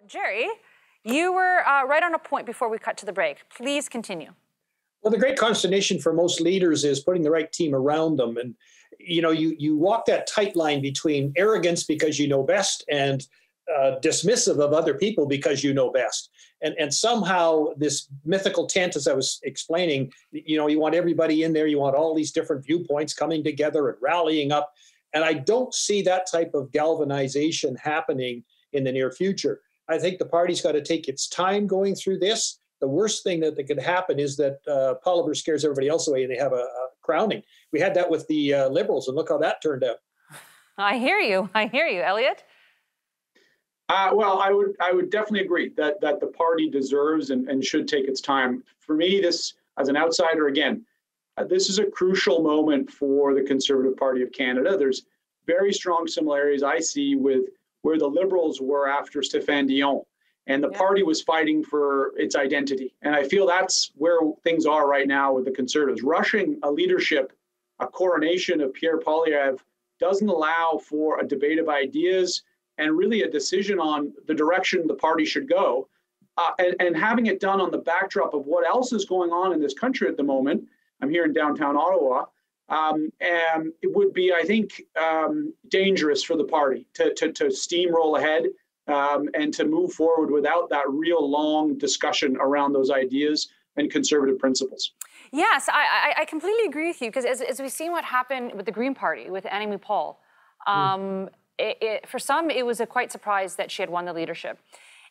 Gerry, you were right on a point before we cut to the break. Please continue. Well, the great consternation for most leaders is putting the right team around them. And, you walk that tight line between arrogance because you know best and dismissive of other people because you know best. And somehow this mythical tent, as I was explaining, you want everybody in there. You want all these different viewpoints coming together and rallying up. And I don't see that type of galvanization happening in the near future. I think the party's got to take its time going through this. The worst thing that could happen is that Paul scares everybody else away and they have a crowning. We had that with the Liberals, and look how that turned out. I hear you. Elliot? Well, I would definitely agree that the party deserves and should take its time. For me, this, as an outsider, again, this is a crucial moment for the Conservative Party of Canada. There's very strong similarities I see with where the Liberals were after Stéphane Dion. And the party was fighting for its identity. And I feel that's where things are right now with the Conservatives. Rushing a leadership, a coronation of Pierre Poilievre doesn't allow for a debate of ideas and really a decision on the direction the party should go. And having it done on the backdrop of what else is going on in this country at the moment. I'm here in downtown Ottawa. And it would be, I think, dangerous for the party to steamroll ahead and to move forward without that real long discussion around those ideas and conservative principles. Yes, I completely agree with you, because as we've seen what happened with the Green Party, with Annie Paul, for some, it was a quite surprise that she had won the leadership.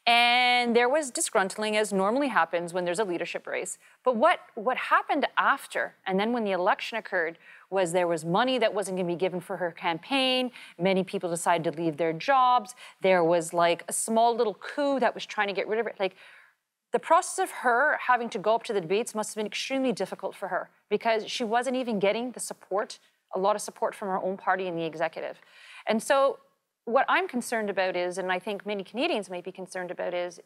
And there was disgruntling, as normally happens when there's a leadership race. But what happened after, and then when the election occurred, was there was money that wasn't going to be given for her campaign. Many people decided to leave their jobs. There was like a small little coup that was trying to get rid of it. Like, the process of her having to go up to the debates must have been extremely difficult for her, because she wasn't even getting the support, a lot of support from her own party in the executive. And so what I'm concerned about is, and I think many Canadians may be concerned about is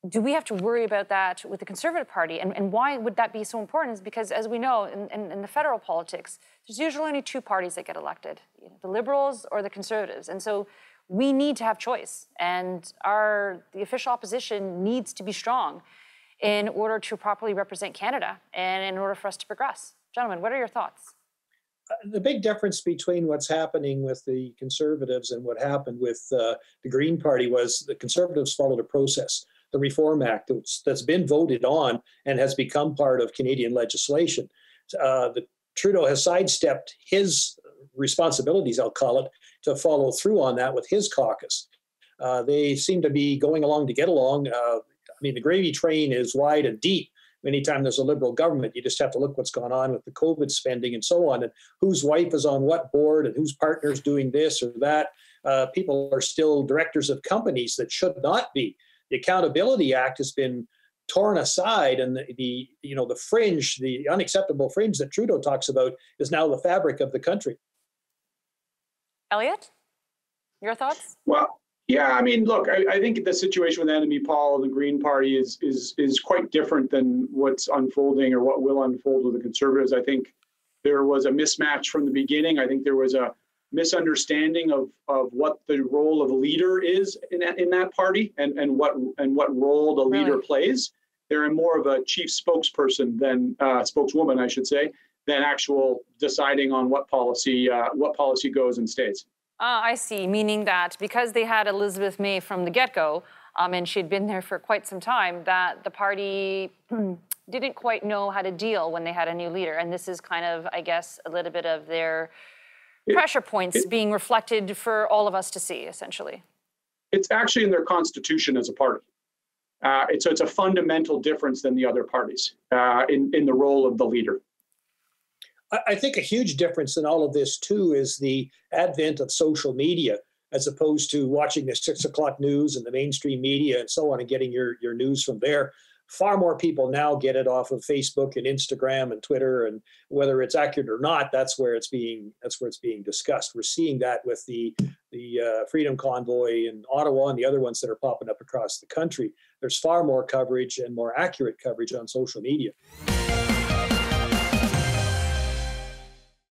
do we have to worry about that with the Conservative Party? And why would that be so important? Is because, as we know, in the federal politics, there's usually only two parties that get elected, the Liberals or the Conservatives. And so we need to have choice. And the official opposition needs to be strong in order to properly represent Canada and in order for us to progress. Gentlemen, what are your thoughts? The big difference between what's happening with the Conservatives and what happened with the Green Party was the Conservatives followed a process. The Reform Act that's been voted on and has become part of Canadian legislation. Trudeau has sidestepped his responsibilities, I'll call it, to follow through on that with his caucus. They seem to be going along to get along. The gravy train is wide and deep. Anytime there's a Liberal government, you just have to look what's gone on with the COVID spending and so on, and whose wife is on what board and whose partner's doing this or that. People are still directors of companies that should not be. The Accountability Act has been torn aside, and the fringe, the unacceptable fringe that Trudeau talks about, is now the fabric of the country. Elliot, your thoughts? Well, yeah, look, I think the situation with Annie Paul and the Green Party is quite different than what's unfolding or what will unfold with the Conservatives. I think there was a mismatch from the beginning. I think there was a misunderstanding of what the role of a leader is in that party and what role the leader plays. They're more of a chief spokesperson than spokeswoman, I should say, than actual deciding on what policy goes and stays. I see, meaning that because they had Elizabeth May from the get-go, and she'd been there for quite some time, that the party didn't quite know how to deal when they had a new leader. And this is kind of, I guess, a little bit of their pressure points being reflected for all of us to see, essentially. It's actually in their constitution as a party. So it's a fundamental difference than the other parties in the role of the leader. I think a huge difference in all of this, too, is the advent of social media, as opposed to watching the 6 o'clock news and the mainstream media and so on and getting your news from there. Far more people now get it off of Facebook and Instagram and Twitter, and whether it's accurate or not, that's where it's being discussed. We're seeing that with the Freedom Convoy in Ottawa and the other ones that are popping up across the country. There's far more coverage and more accurate coverage on social media.